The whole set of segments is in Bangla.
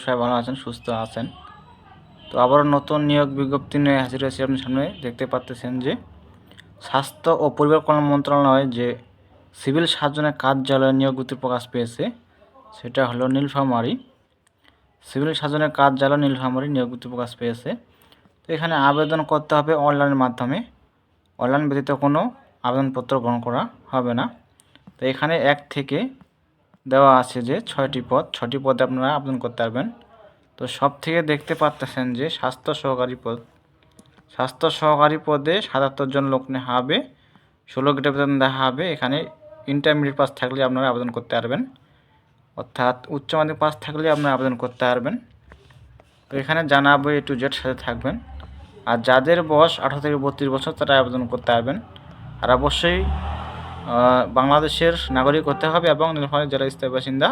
সবাই ভালো আছেন, সুস্থ আছেন। তো আবারও নতুন নিয়োগ বিজ্ঞপ্তি নিয়ে হাজির হয়েছি আপনার সামনে। দেখতে পাচ্ছেন যে স্বাস্থ্য ও পরিবার কল্যাণ মন্ত্রণালয় যে সিভিল সার্জনের কার্যালয়ে নিয়োগ বিজ্ঞপ্তি প্রকাশ পেয়েছে, সেটা হলো নীলফামারী। সিভিল সার্জনের কার্যালয় নীলফামারী নিয়োগ বিজ্ঞপ্তি প্রকাশ পেয়েছে। তো এখানে আবেদন করতে হবে অনলাইনের মাধ্যমে। অনলাইন ব্যতীত কোনো আবেদনপত্র গ্রহণ করা হবে না। তো এখানে 1 থেকে দেওয়া আছে যে 6টি পদে আপনারা আবেদন করতে পারবেন। তো সব থেকে দেখতে পাচ্ছেন যে স্বাস্থ্য সহকারী পদে 77 জন লোক নেওয়া হবে। 16 গ্রেড বেতন দেওয়া হবে। এখানে ইন্টারমিডিয়েট পাস থাকলে আপনারা আবেদন করতে পারবেন, অর্থাৎ উচ্চ মাধ্যমিক পাস থাকলে আপনারা আবেদন করতে পারবেন। তো এখানে জানাবো A to Z সাথে থাকবেন। আর যাদের বয়স 18 থেকে 32 বছর তারা আবেদন করতে পারবেন। আর অবশ্যই বাংলাদেশের নাগরিক হতে হবে এবং নীলফামারী জেলার স্থায়ী বাসিন্দা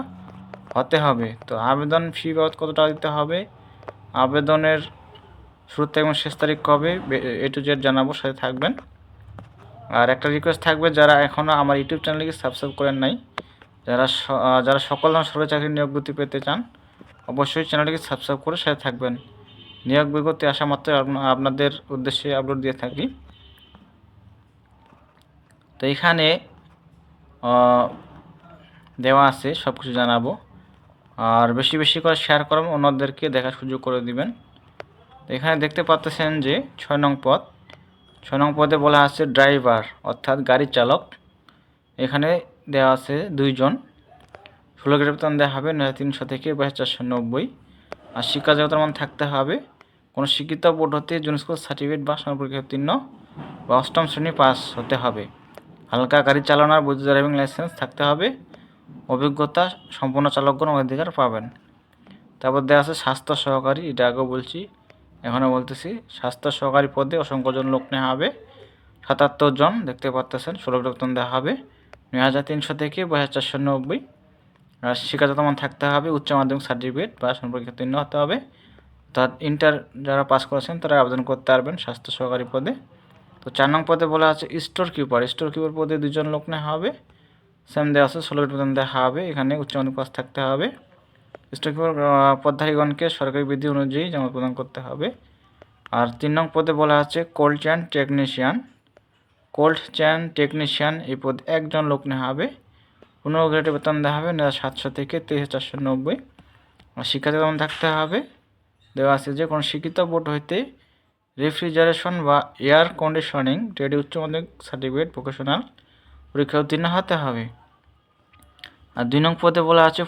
হতে হবে। তো আবেদন ফি বাবদ কত টাকা দিতে হবে, আবেদনের শুরু থেকে এবং শেষ তারিখ কবে, A to Z জানাবো, সাথে থাকবেন। আর একটা রিকোয়েস্ট থাকবে, যারা এখনও আমার ইউটিউব চ্যানেলকে সাবস্ক্রাইব করেন নাই, যারা সকল ধরনের সরকারি চাকরি নিয়োগ বিজ্ঞপ্তি পেতে চান, অবশ্যই চ্যানেলটিকে সাবস্ক্রাইব করে সাথে থাকবেন। নিয়োগ বিজ্ঞপ্তি আসা মাত্র আপনাদের উদ্দেশ্যে আপলোড দিয়ে থাকি। তো এখানে দেওয়া আছে, সব কিছু জানাবো। আর বেশি বেশি করে শেয়ার করবেন, অন্যদেরকে দেখার সুযোগ করে দিবেন। এখানে দেখতে পাচ্ছেন যে 6 নং পদে বলা আছে ড্রাইভার, অর্থাৎ গাড়ি চালক। এখানে দেওয়া আছে 2 জন। 16 গ্রেড বেতন দেওয়া হবে 9,300 থেকে 22,490। আর শিক্ষা যোগ্যতার মান থাকতে হবে কোনো শিক্ষিত বোর্ড হতে জুন স্কুল সার্টিফিকেট বা সমপরীক্ষা উত্তীর্ণ বা 8ম শ্রেণী পাস হতে হবে। হালকা গাড়ি চালানোর বৈধ ড্রাইভিং লাইসেন্স থাকতে হবে। অভিজ্ঞতা সম্পন্ন চালকগণ অধিকার পাবেন। তারপর দেওয়া আছে স্বাস্থ্য সহকারী, এটা আগেও বলছি, এখনও বলতেছি। স্বাস্থ্য সহকারী পদে অসংখ্য জন লোক নেওয়া হবে, 77 জন। দেখতে পাচ্ছেন 16 গ্রেড বেতন দেওয়া হবে 9,300 থেকে 22,490। আর শিক্ষাগত মান থাকতে হবে উচ্চ মাধ্যমিক সার্টিফিকেট বা সমপরীক্ষা উত্তীর্ণ হতে হবে। অর্থাৎ ইন্টার যারা পাস করেছেন তারা আবেদন করতে পারবেন স্বাস্থ্য সহকারী পদে। তো 4 নং পদে বলা আছে স্টোর কিপার পদে 2 জন লোক নেওয়া হবে। সেম দেওয়া আছে 16 গ্রেড বেতন দেওয়া হবে। এখানে উচ্চ মাধ্যমিক পাস থাকতে হবে। স্টোর কিপার পদধারীগণকে সরকারি বিধি অনুযায়ী জমা প্রদান করতে হবে। আর 3 নং পদে বলা আছে কোল্ড চেইন টেকনিশিয়ান, এই পদে 1 জন লোক নেওয়া হবে। 15 গ্রেডে বেতন দেওয়া হবে 700 থেকে 23,490। আর শিক্ষাতে যেমন থাকতে হবে, দেওয়া আছে যে কোনো শিক্ষিত বোর্ড হইতে রেফ্রিজারেশন বা এয়ার কন্ডিশনিং ট্রেডে উচ্চ মাধ্যমিক সার্টিফিকেট ভোকেশনাল পরীক্ষা উত্তীর্ণ হতে হবে। আর 2 নং পদে বলা আছে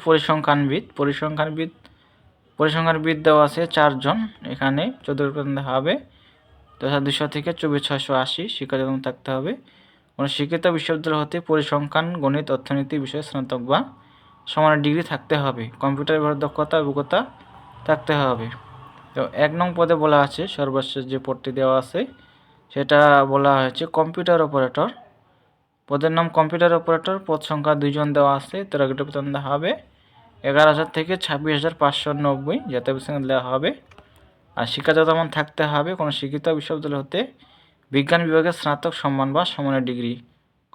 পরিসংখ্যানবিদ দেওয়া আছে 4 জন। এখানে 14 বেতন দেওয়া হবে 10,200 থেকে 24,680। শিক্ষা যেমন থাকতে হবে কোনো শিক্ষিত বিশ্ববিদ্যালয় হতে পরিসংখ্যান, গণিত, অর্থনীতি বিষয়ে স্নাতক বা সমানের ডিগ্রি থাকতে হবে। কম্পিউটার ব্যবহার দক্ষতা, অভিজ্ঞতা থাকতে হবে। তো 1 নং পদে বলা আছে সর্বশেষ যে পদটি দেওয়া আছে সেটা বলা হয়েছে কম্পিউটার অপারেটর। পদের নাম কম্পিউটার অপারেটর, পদ সংখ্যা 2 জন দেওয়া আছে। 13 গ্রেড বেতন দেওয়া হবে 11,000 থেকে 26,590 যাতে বেতন দেওয়া হবে। আর শিক্ষাগত মান থাকতে হবে কোনো শিক্ষিত বিশ্ববিদ্যালয় হতে বিজ্ঞান বিভাগের স্নাতক সম্মান বা সমানের ডিগ্রি।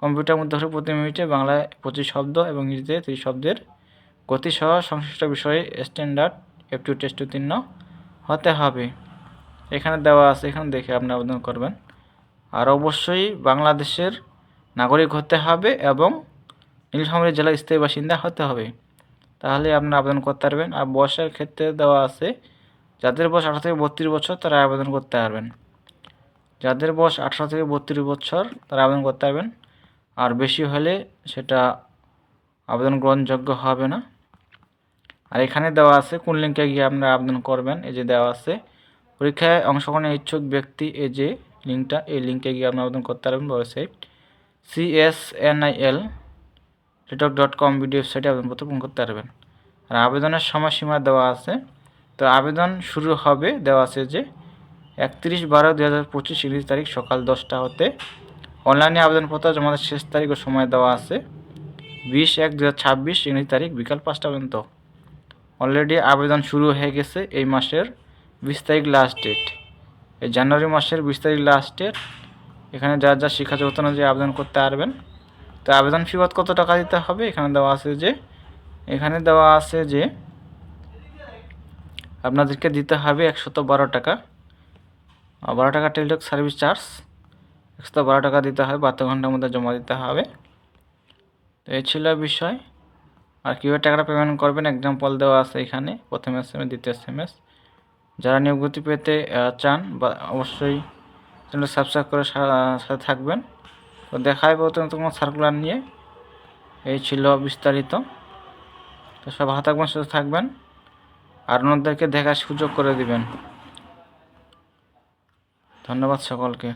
কম্পিউটার মধ্যে হলে প্রতি মিনিটে বাংলায় 25 শব্দ এবং ইংরেজিতে 30 শব্দের গতিসহ সংশ্লিষ্ট বিষয়ে স্ট্যান্ডার্ড অ্যাপটিটিউড টেস্ট উত্তীর্ণ হতে হবে। এখানে দেওয়া আছে, এখানে দেখে আপনি আবেদন করবেন। আর অবশ্যই বাংলাদেশের নাগরিক হতে হবে এবং নীলফামারী জেলার স্থায়ী বাসিন্দা হতে হবে, তাহলে আপনারা আবেদন করতে পারবেন। আর বয়সের ক্ষেত্রে দেওয়া আছে যাদের বয়স 18 থেকে 32 বছর তারা আবেদন করতে পারবেন। যাদের বয়স 18 থেকে 32 বছর তারা আবেদন করতে পারবেন। আর বেশি হলে সেটা আবেদন গ্রহণযোগ্য হবে না। আর এখানে দেওয়া আছে কোন লিঙ্কে গিয়ে আপনারা আবেদন করবেন, এই যে দেওয়া আছে পরীক্ষায় অংশগ্রহণের ইচ্ছুক ব্যক্তি, এই যে লিঙ্কটা, এই লিঙ্কে গিয়ে আপনি আবেদন করতে পারবেন। ওয়েবসাইট csnil.com ভিডিও ওয়েবসাইটে আবেদনপত্র পূরণ করতে পারবেন। আর আবেদনের সময়সীমা দেওয়া আছে। তো আবেদন শুরু হবে দেওয়া আছে যে 31/12/2025 ইংরেজি তারিখ সকাল 10টা হতে। অনলাইনে আবেদনপত্র জমার শেষ তারিখ ও সময় দেওয়া আছে 20/1/2026 ইংরেজি তারিখ বিকাল 5টা পর্যন্ত। অলরেডি আবেদন শুরু হয়ে গেছে। এই মাসের 20 তারিখ লাস্ট ডেট, এই জানুয়ারি মাসের 20 তারিখ লাস্ট ডেট। এখানে যা শিক্ষা যোগ্যতা অনুযায়ী আবেদন করতে পারবেন। তো আবেদন ফি কত টাকা দিতে হবে এখানে দেওয়া আছে যে আপনাদেরকে দিতে হবে 112 টাকা, 12 টাকা টেলিটক সার্ভিস চার্জ, 112 টাকা দিতে হবে, 72 ঘন্টার মধ্যে জমা দিতে হবে। তো এই ছিল বিষয়। আর কীভাবে টাকাটা পেমেন্ট করবেন এক্সাম্পল দেওয়া আছে এখানে, প্রথম SMS, দ্বিতীয় SMS। যারা নিয়োগ গতি পেতে চান বা অবশ্যই চ্যানেল সাবস্ক্রাইব করে সাথে থাকবেন। তো দেখা হবে নতুন সার্কুলার নিয়ে। এই ছিল বিস্তারিত। তো সব ভালো থাকবেন, সুস্থ থাকবেন, আর অন্যদেরকে দেখার সুযোগ করে দিবেন। ধন্যবাদ সকলকে।